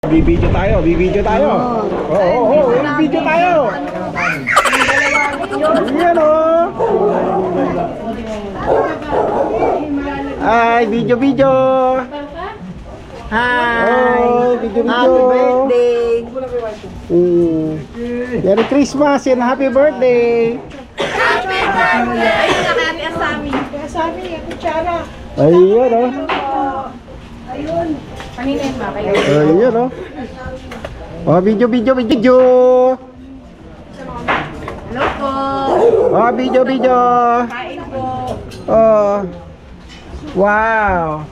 Bibidyo tayo, bibidyo tayo. Bibidyo tayo. Yan o. Ay, video. Hi. Video. Happy birthday. Merry Christmas and happy birthday. Happy birthday. Ayun na kaya ni Asami. Asami, kutsara. Ayun o. Ayun. Kanina yun ba kayo? Ayun o. Oh, video. Hello po. Oh, video. Kain po. Oh. Wow.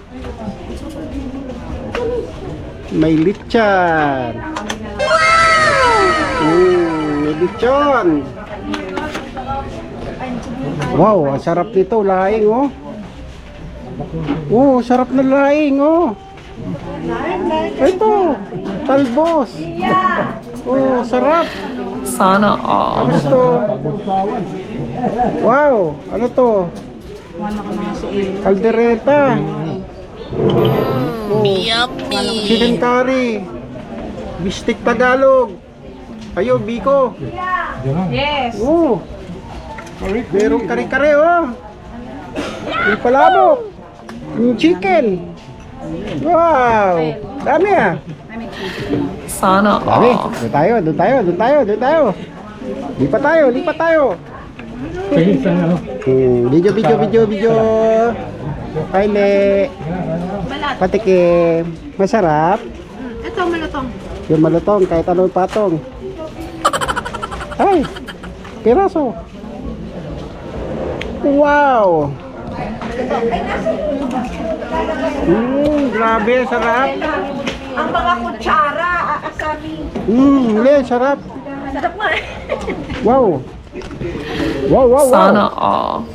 May lechon. May lechon. Wow, ang sarap nito, laing oh. Oh, sarap na laing oh. Ito, talbos. Oh, sarap. Sana all. Ano to? Wow, ano to? Caldereta. Oh, chicken curry. Bistik Tagalog. Ayo, Biko. Yes. Oh. Merong kare-kare oh. May palabok. Yung chicken. Wow. Dami ah. Sana Dami. all. Doon tayo. Lipat tayo. Video. Kaile. Patikim. Masarap. Ito, malutong. Yung malutong, kahit anong patong. Ay, piraso. Wow. Grabe, sarap. Ang mga kutsara, Asami. Sarap. Sarap nga eh. Wow. Sana all.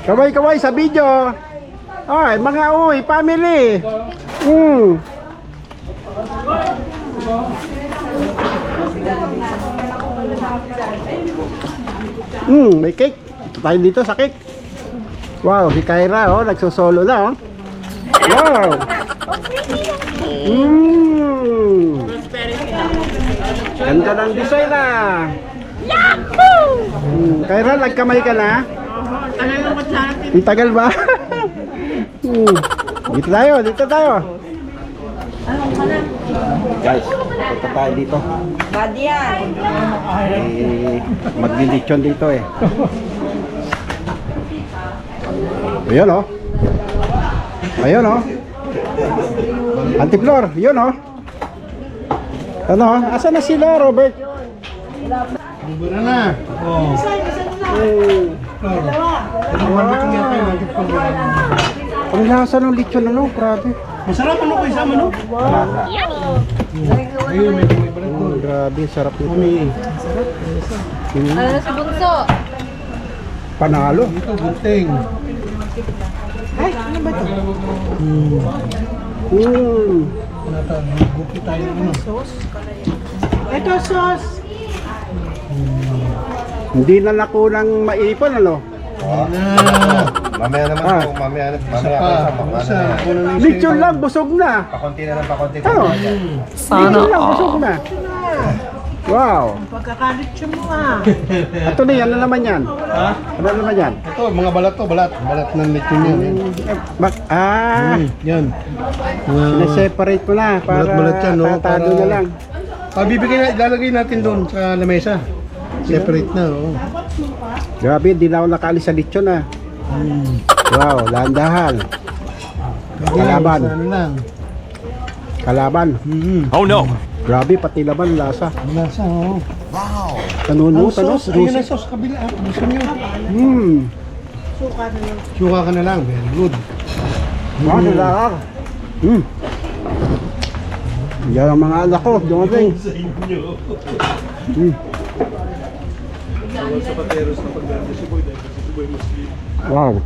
Kaway sa video. Ay, mga family. May cake. Tayo dito sa cake. Wow, si Kyra nagsusolo na Wow. Ganda ng design Kyra, nagkamay ka na? Tagal ng kutsara. Ang tagal ba? Dito tayo. Guys, punta tayo dito. Badiyan. Maglilitsyon dito eh. Ayun oh. Antiplor, yun oh. Ano? Asa na sila, Robert? Bubura na. Oh. Ang lasa ng lechon grabe. Masarap ano ko isama no? Grabe, sarap nito. Ano na si Bunso? Panalo. Ito gunting. Ay, ano ba ito? Gupi tayo ano. Ito sauce. Hindi na nakunang maipon Mamaya naman Ah. po, mamaya pa. Lechon lang, busog na. Pakunti na lang, pakunti. Ano? Sana Lechon lang, busog all. na. Wow. Pagkakalitsyon mo Ito na yan, ano naman yan? Ha? Ano naman yan? Ito, mga balat to, balat ng lechon yan. Yan. Sina-separate ko na para Balat-balat yan, no? tatado Para- na lang. Ilalagay natin doon sa lamesa. Separate na, oh. Grabe, hindi na ako nakaalis sa lechon Wow, landahan. Kalaban. Ano lang. Kalaban. Oh no! Grabe, pati laban, lasa. Ang lasa, oh. Tanuno, Ang sauce, ayun ang sauce kabila. Gusto nyo? Suka ka na lang. Very good. Wow, nilaar. Yan ang mga anak ko, dumating. Wow.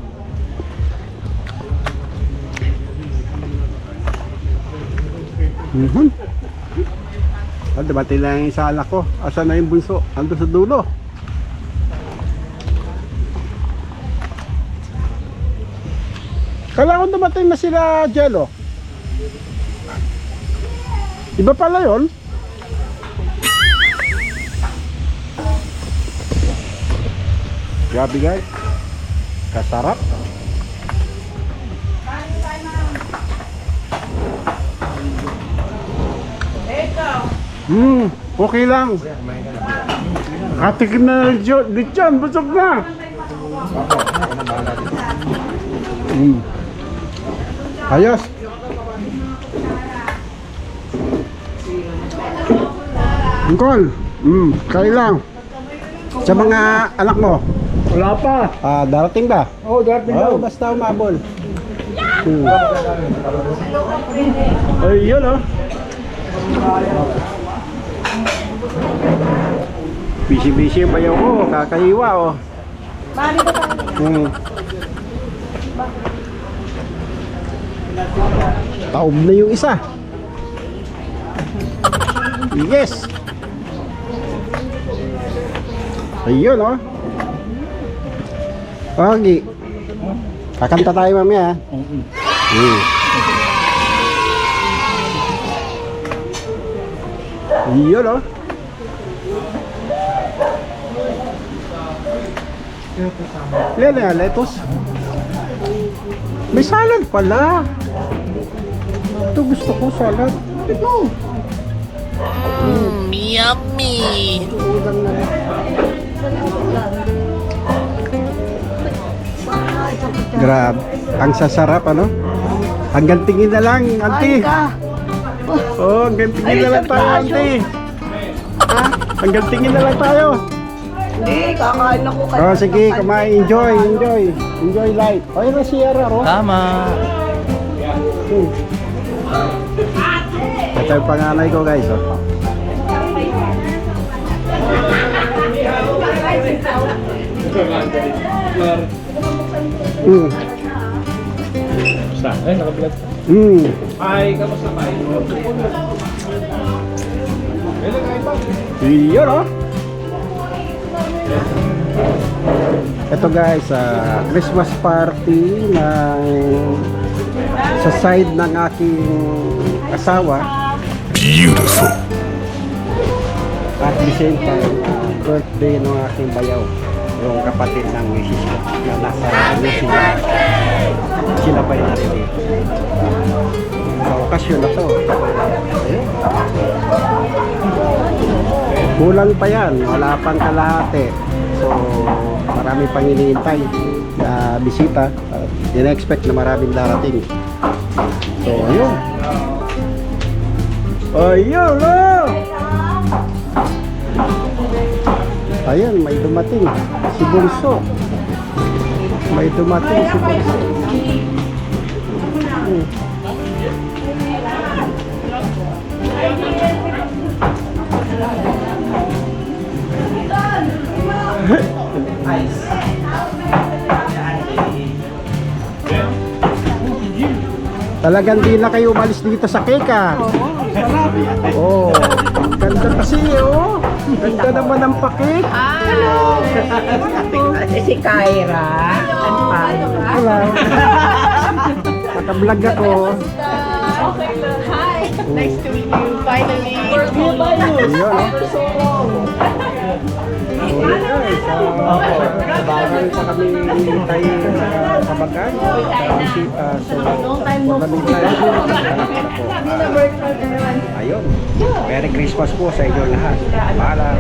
Dumating lang yung isa anak ko. Asan na yung bunso? Ando sa dulo. Kala ko dumating na sila Jello. Iba pala yun. Grabe guys. Kasarap. Okay lang. Katikim na ng lechon, busog na. Ayos. Angkol, kain lang. Sa mga anak mo, Wala pa. darating ba? Oo, darating Oo, basta umabol. Ay, yun oh. Busy-busy yung bayaw ko, kakaiwa oh. Taob na yung isa. Yes. Ayun oh. Okay. Kakanta tayo mamaya. Yun oh. Yan na, lettuce. May salad pala. Ito gusto ko salad. Ito. Yummy. Udang na rin. Grabe. Ang sasarap ano? Hanggang tingin na lang, auntie. Oh, hanggang tingin na lang tayo, auntie. Hanggang tingin na lang tayo. Hindi, kakain ako Oh, sige, kumain. Enjoy. Enjoy life. Ayun na si Yara, oh. Tama. Ito yung panganay ko, guys, oh. Ay, nakablog. Ay, kamusta pa? Yun, oh. Ito guys, Christmas party na sa side ng aking asawa. Beautiful. At the same time, birthday ng aking bayaw, yung kapatid ng misis ko na nasa New Zealand. Sila pa yung dito. Sa okasyon na to. Ayun. Kulang pa yan, wala pang kalahati. So, marami pang iniintay na bisita. Ina-expect na maraming darating. So, ayun. Ayun, oh! Ayun, may dumating. Si Bunso. May dumating si Bunso. Talagang di na kayo umalis dito sa cake ah. Oo, ganda kasi oh. Ganda naman ang pakik. Si Kyra. Ano pa? Wala. Naka-vlog ako. Hi. Nice to meet you. Finally. Ayun, oh. Guys, bagal pa kami hintay sa bagan. Ayun. Merry Christmas po sa inyo lahat. Paalam.